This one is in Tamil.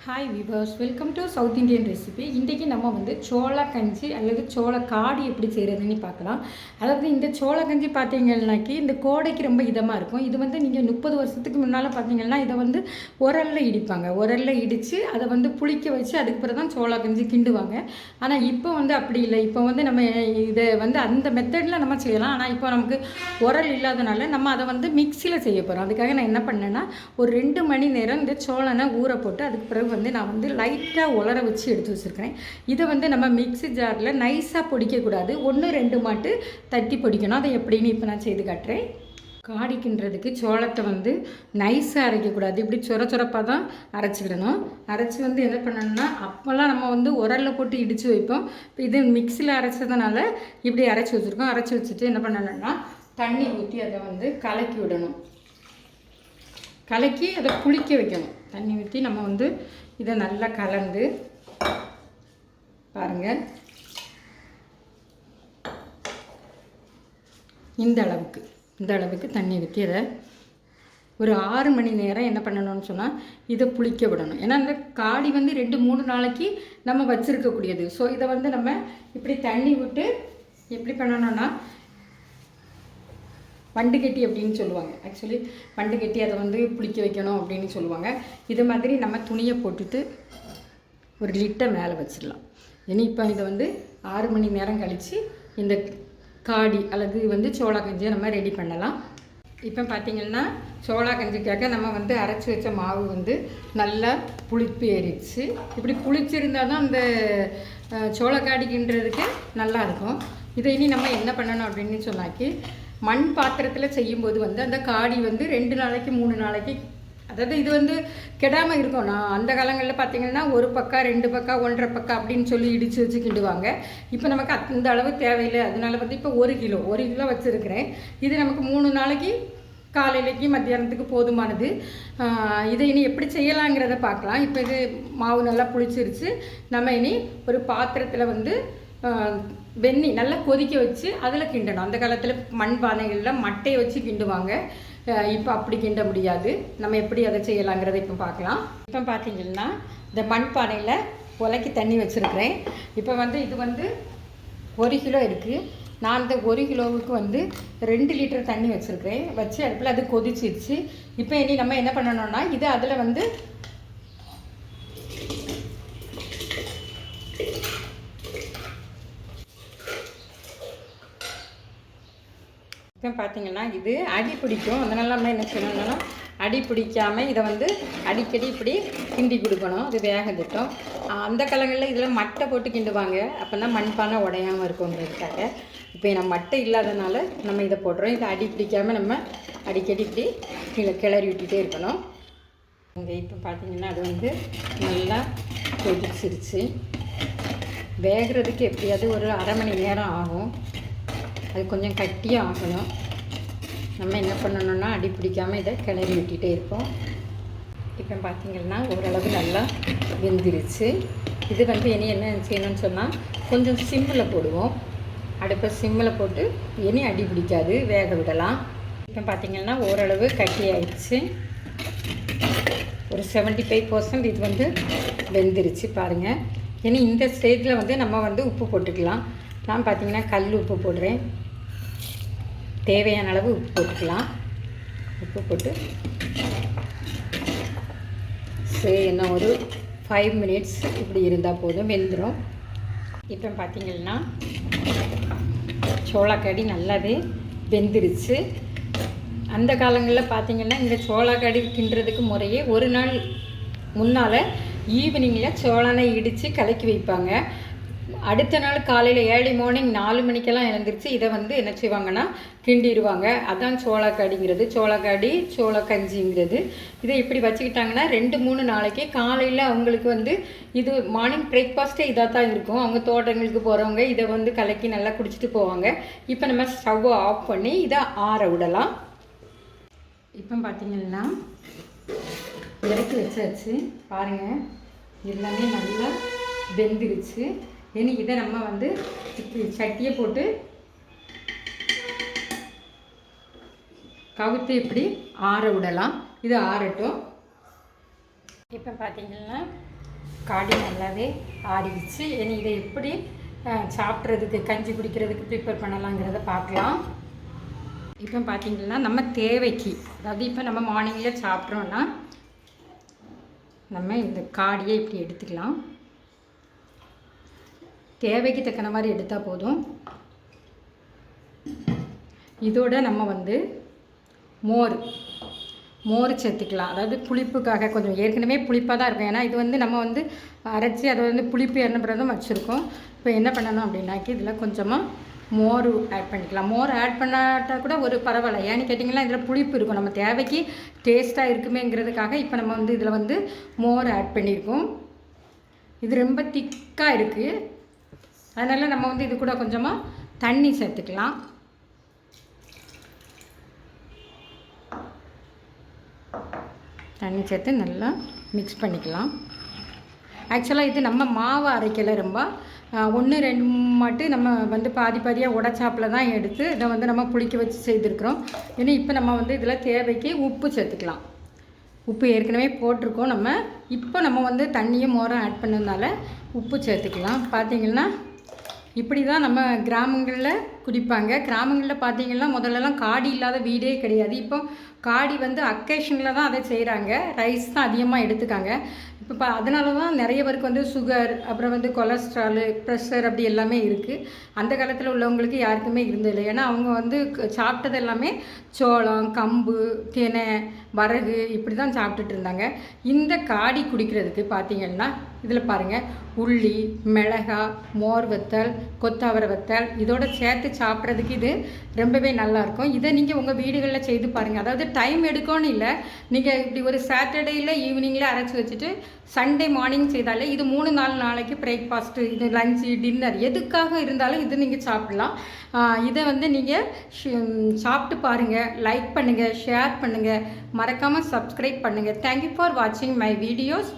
Hi viewers, welcome to south Indian recipe. இன்றைக்கி நம்ம வந்து சோள கஞ்சி அல்லது சோள காடி எப்படி செய்கிறதுன்னு பார்க்கலாம். அதாவது இந்த சோள கஞ்சி பார்த்தீங்கன்னாக்கி இந்த கோடைக்கு ரொம்ப இதமாக இருக்கும். இது வந்து நீங்கள் 30 வருஷத்துக்கு முன்னால் பார்த்தீங்கன்னா இதை வந்து உரலில் இடிப்பாங்க. உரலில் இடித்து அதை வந்து புளிக்க வச்சு அதுக்கு பிறகு தான் சோள கஞ்சி கிண்டுவாங்க. ஆனால் இப்போ வந்து அப்படி இல்லை. இப்போ வந்து நம்ம இதை வந்து அந்த மெத்தடில் நம்ம செய்யலாம். ஆனால் இப்போ நமக்கு உரல் இல்லாதனால நம்ம அதை வந்து மிக்சியில் செய்ய போகிறோம். அதுக்காக நான் என்ன பண்ணேன்னா ஒரு 2 மணி நேரம் இந்த சோளனை ஊற போட்டு அதுக்கு பிறகு வந்து நான் வந்து லைட்டாக உலர வச்சு எடுத்து வச்சுருக்கிறேன். இதை வந்து நம்ம மிக்ஸி ஜாரில் நைஸாக பொடிக்கக்கூடாது, 1-2 மாட்டு தட்டி பொடிக்கணும். அதை எப்படின்னு இப்போ நான் செய்து காட்டுறேன். காடிக்கின்றதுக்கு சோளத்தை வந்து நைஸாக அரைக்கக்கூடாது, இப்படி சொரப்பாக தான் அரைச்சிக்கிடணும். அரைச்சி வந்து என்ன பண்ணணும்னா, அப்போல்லாம் நம்ம வந்து உரலில் போட்டு இடித்து வைப்போம். இப்போ இது மிக்சியில் அரைச்சதுனால இப்படி அரைச்சி வச்சுருக்கோம். அரைச்சி வச்சுட்டு என்ன பண்ணணும்னா தண்ணி ஊற்றி அதை வந்து கலக்கி விடணும். கலக்கி அதை புளிக்க வைக்கணும். தண்ணி ஊற்றி நம்ம வந்து இதை நல்லா கலந்து பாருங்கள். இந்த அளவுக்கு தண்ணி ஊற்றி அதை ஒரு 6 மணி நேரம் என்ன பண்ணணும்னு சொன்னால் இதை புளிக்க விடணும். ஏன்னா இந்த காடி வந்து 2-3 நாளைக்கு நம்ம வச்சுருக்கக்கூடியது. ஸோ இதை வந்து நம்ம இப்படி தண்ணி விட்டு எப்படி பண்ணணும்னா வண்டு கட்டி அப்படின்னு சொல்லுவாங்க. ஆக்சுவலி வண்டு கட்டி அதை வந்து புளிக்க வைக்கணும் அப்படின்னு சொல்லுவாங்க. இது மாதிரி நம்ம துணியை போட்டுட்டு ஒரு லிட்டை மேலே வச்சிடலாம். இனி இப்போ இதை வந்து 6 மணி நேரம் கழித்து இந்த காடி அல்லது வந்து சோளா கஞ்சியை நம்ம ரெடி பண்ணலாம். இப்போ பார்த்திங்கன்னா சோளா கஞ்சிக்காக நம்ம வந்து அரைச்சி வச்ச மாவு வந்து நல்லா புளிப்பு ஏறிடுச்சு. இப்படி புளிச்சிருந்தால் தான் அந்த சோளக்காடிக்கின்றதுக்கு நல்லாயிருக்கும். இதை இனி நம்ம என்ன பண்ணணும் அப்படின்னு சொன்னாக்கி மண் பாத்திரத்தில் செய்யும்போது வந்து அந்த காடி வந்து 2 நாளைக்கு 3 நாளைக்கு, அதாவது இது வந்து கெடாமல் இருக்கும். நான் அந்த காலங்களில் பார்த்திங்கன்னா 1 பக்கா 2 பக்கா 1.5 பக்கா அப்படின்னு சொல்லி இடித்து வச்சு கிண்டுவாங்க. இப்போ நமக்கு அந்த அளவு தேவையில்லை. அதனால வந்து இப்போ 1 கிலோ வச்சுருக்கிறேன். இது நமக்கு 3 நாளைக்கு காலையிலேக்கு மத்தியானத்துக்கு போதுமானது. இதை இனி எப்படி செய்யலாங்கிறத பார்க்கலாம். இப்போ இது மாவு நல்லா புளிச்சிருச்சு. நம்ம இனி ஒரு பாத்திரத்தில் வந்து வெந்நி நல்லா கொதிக்க வச்சு அதில் கிண்டணும். அந்த காலத்தில் மண் பானைகளில் மட்டையை வச்சு கிண்டுவாங்க. இப்போ அப்படி கிண்ட முடியாது. நம்ம எப்படி அதை செய்யலாங்கிறத இப்போ பார்க்கலாம். இப்போ பார்த்திங்கன்னா இந்த மண் பானையில் உலக்கி தண்ணி வச்சுருக்கிறேன். இப்போ வந்து இது வந்து 1 கிலோ இருக்குது. நான் இந்த 1 கிலோவுக்கு வந்து 2 லிட்டர் தண்ணி வச்சுருக்கிறேன். வச்சு அடுப்பில் அது கொதிச்சிருச்சு. இப்போ இனி நம்ம என்ன பண்ணணும்னா இது அதில் வந்து இப்போ பார்த்திங்கன்னா இது அடி பிடிக்கும். அதனால நம்ம என்ன செய்யணும்னா அடி பிடிக்காமல் இதை வந்து அடிக்கடி இப்படி கிண்டி கொடுக்கணும். அது வேக திட்டம். அந்த காலங்களில் இதில் மட்டை போட்டு கிண்டுவாங்க. அப்போ தான் மண்பானை உடையாமல் இருக்குங்கிறதுக்காக. இப்போ நம்ம மட்டை இல்லாதனால நம்ம இதை போடுறோம். இதை அடி பிடிக்காமல் நம்ம அடிக்கடி இப்படி கிளறி விட்டுகிட்டே இருக்கணும். இப்போ பார்த்திங்கன்னா அது வந்து நல்லா கொதிச்சிருச்சு. வேகிறதுக்கு எப்படியாவது ஒரு 1/2 மணி நேரம் ஆகும். அது கொஞ்சம் கட்டியாக ஆகணும். நம்ம என்ன பண்ணணும்னா அடி பிடிக்காமல் இதை கிளறி விட்டுகிட்டே இருப்போம். இப்போ பார்த்திங்கன்னா ஓரளவு நல்லா வெந்துருச்சு. இது வந்து இனி என்ன செய்யணும்னு சொன்னால் கொஞ்சம் சிம்மில் போடுவோம். அடுப்பை சிம்மில் போட்டு இனி அடி பிடிக்காது, வேக விடலாம். இப்போ பார்த்திங்கன்னா ஓரளவு கட்டி ஆயிடுச்சு. ஒரு 75% இது வந்து வெந்துருச்சு பாருங்கள். இனி இந்த ஸ்டேஜில் வந்து நம்ம வந்து உப்பு போட்டுக்கலாம். நான் பார்த்திங்கன்னா கல் உப்பு போடுறேன். தேவையான அளவு உப்பு போட்டுக்கலாம். உப்பு போட்டு சரி இன்னும் ஒரு 5 மினிட்ஸ் இப்படி இருந்தால் போதும், வெந்துடும். இப்போ பார்த்திங்கன்னா சோளக்கடி நல்லாவே வெந்துருச்சு. அந்த காலங்களில் பார்த்திங்கன்னா இந்த சோளக்கடி கிண்டுறதுக்கு முறையே ஒரு நாள் முன்னால் ஈவினிங்கில் சோளனை இடித்து கலக்கி வைப்பாங்க. அடுத்த நாள் காலையில் ஏர்லி மார்னிங் 4 மணிக்கெல்லாம் எழுந்திரிச்சு இதை வந்து என்ன செய்வாங்கன்னா கிண்டிடுவாங்க. அதான் சோளக்காடிங்கிறது, சோளக்காடி சோள கஞ்சிங்கிறது. இதை இப்படி வச்சுக்கிட்டாங்கன்னா 2-3 நாளைக்கு காலையில் அவங்களுக்கு வந்து இது மார்னிங் பிரேக்ஃபாஸ்ட்டே இதாக தான் இருக்கும். அவங்க தோட்டங்களுக்கு போகிறவங்க இதை வந்து கலக்கி நல்லா குடிச்சிட்டு போவாங்க. இப்போ நம்ம ஸ்டவ்வை ஆஃப் பண்ணி இதை ஆற விடலாம். இப்போ பார்த்திங்கன்னா இறக்கி வச்சாச்சு பாருங்கள். எல்லாமே நல்லா வெந்துருச்சு. இனி இதை நம்ம வந்து சட்டியை போட்டு கவுத்து இப்படி ஆற விடலாம். இது ஆறட்டும். இப்போ பார்த்தீங்கன்னா காடி நல்லாவே ஆறிடுச்சு. இனி இதை எப்படி சாப்பிட்றதுக்கு கஞ்சி குடிக்கிறதுக்கு ப்ரிப்பேர் பண்ணலாங்கிறத பார்க்கலாம். இப்போ பார்த்திங்கன்னா நம்ம தேவைக்கு, அதாவது இப்போ நம்ம மார்னிங்கில் சாப்பிட்றோன்னா நம்ம இந்த காடியை இப்படி எடுத்துக்கலாம். தேவைக்கு தக்கன மாதிரி எடுத்தால் போதும். இதோட நம்ம வந்து மோர் சேர்த்துக்கலாம். அதாவது புளிப்புக்காக கொஞ்சம் ஏற்கனவே புளிப்பாக தான் இருக்கும். ஏன்னா இது வந்து நம்ம வந்து அரைச்சி அதை வந்து புளிப்பு எண்ணப்படுறதும் வச்சுருக்கோம். இப்போ என்ன பண்ணணும் அப்படின்னாக்கி இதில் கொஞ்சமாக மோர் ஆட் பண்ணிக்கலாம். மோர் ஆட் பண்ணாட்டால் கூட ஒரு பரவாயில்ல. ஏன்னு கேட்டிங்கன்னா இதில் புளிப்பு இருக்கும். நம்ம தேவைக்கு டேஸ்ட்டாக இருக்குமேங்கிறதுக்காக இப்போ நம்ம வந்து இதில் வந்து மோர் ஆட் பண்ணியிருக்கோம். இது ரொம்ப திக்காக இருக்குது. அதனால் நம்ம வந்து இது கூட கொஞ்சமாக தண்ணி சேர்த்துக்கலாம். தண்ணி சேர்த்து நல்லா மிக்ஸ் பண்ணிக்கலாம். ஆக்சுவலாக இது நம்ம மாவு அரைக்கலை, ரொம்ப 1-2 மட்டும் நம்ம வந்து பாதியாக உடைச்சாப்பில் தான் எடுத்து இதை வந்து நம்ம புளிக்க வச்சு செய்திருக்கிறோம். ஏன்னா இப்போ நம்ம வந்து இதில் தேவைக்கு உப்பு சேர்த்துக்கலாம். உப்பு ஏற்கனவே போட்டிருக்கோம். இப்போ நம்ம வந்து தண்ணியும் மோரும் ஆட் பண்ணதுனால உப்பு சேர்த்துக்கலாம். பார்த்திங்கன்னா இப்படி தான் நம்ம கிராமங்களில் குடிப்பாங்க. கிராமங்களில் பார்த்திங்கன்னா முதல்லலாம் காடி இல்லாத வீடே கிடையாது. இப்போ காடி வந்து அக்கேஷனில் தான் அதை செய்கிறாங்க. ரைஸ் தான் அதிகமாக எடுத்துக்காங்க. இப்போ அதனால தான் நிறைய பேருக்கு வந்து சுகர், அப்புறம் வந்து கொலஸ்ட்ராலு, ப்ரெஷர் அப்படி எல்லாமே இருக்குது. அந்த காலத்தில் உள்ளவங்களுக்கு யாருக்குமே இருந்ததில்லை. ஏன்னா அவங்க வந்து சாப்பிட்டது எல்லாமே சோளம், கம்பு, தினை, வரகு இப்படி தான் சாப்பிட்டுட்டு இருந்தாங்க. இந்த காடி குடிக்கிறதுக்கு பார்த்திங்கன்னா இதில் பாருங்கள், உள்ளி, மிளகா, மோர் வத்தல், கொத்தவரை வத்தல் இதோட சேர்த்து சாப்பிட்றதுக்கு இது ரொம்பவே நல்லாயிருக்கும். இதை நீங்கள் உங்கள் வீடுகளில் செய்து பாருங்கள். அதாவது டைம் எடுக்கணும்னு இல்லை, நீங்கள் இப்படி ஒரு சாட்டர்டேயில் ஈவினிங்கில் அரைச்சி வச்சுட்டு சண்டே மார்னிங் செய்தாலே இது 3-4 நாளைக்கு பிரேக்ஃபாஸ்ட்டு, இது லஞ்சு, டின்னர் எதுக்காக இருந்தாலும் இது நீங்கள் சாப்பிட்லாம். இதை வந்து நீங்கள் சாப்பிட்டு பாருங்கள். லைக் பண்ணுங்கள், ஷேர் பண்ணுங்கள், மறக்காமல் சப்ஸ்கிரைப் பண்ணுங்கள். தேங்க்யூ ஃபார் வாட்சிங் மை வீடியோஸ்.